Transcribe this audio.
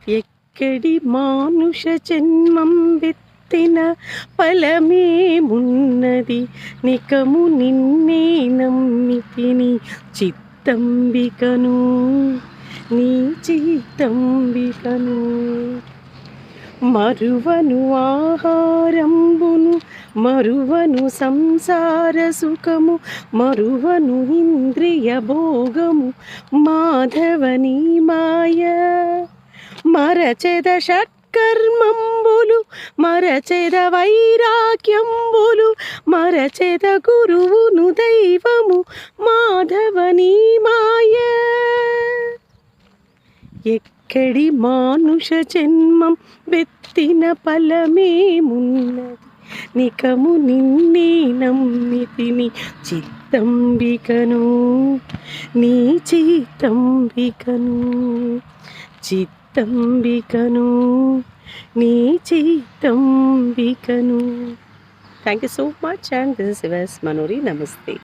ఎక్కడి మానుష జన్మం వెత్తిన ఫలమేమున్నది, నికము నిన్నే నమ్మితిని చిత్తంబికను, నీ చిత్తంబికను. మరువను ఆహారంబును, మరువను సంసార సుఖము, మరువను ఇంద్రియ భోగము, మాధవని మాయ. మరచెద షట్కర్మంబులు, మరచెద వైరాగ్యంబులు, మరచెద గురువును దైవము, మాధవని మాయ. ఎక్కడి మానుష జన్మం వెత్తిన ఫలమేమున్నది, నికము నిన్నే నమ్మితిని చిత్తంబికను, నీ చిత్తంబికను, చిత్తంబికను, నీ చిత్తంబికను. Thank you so much and this is Manori. నమస్తే.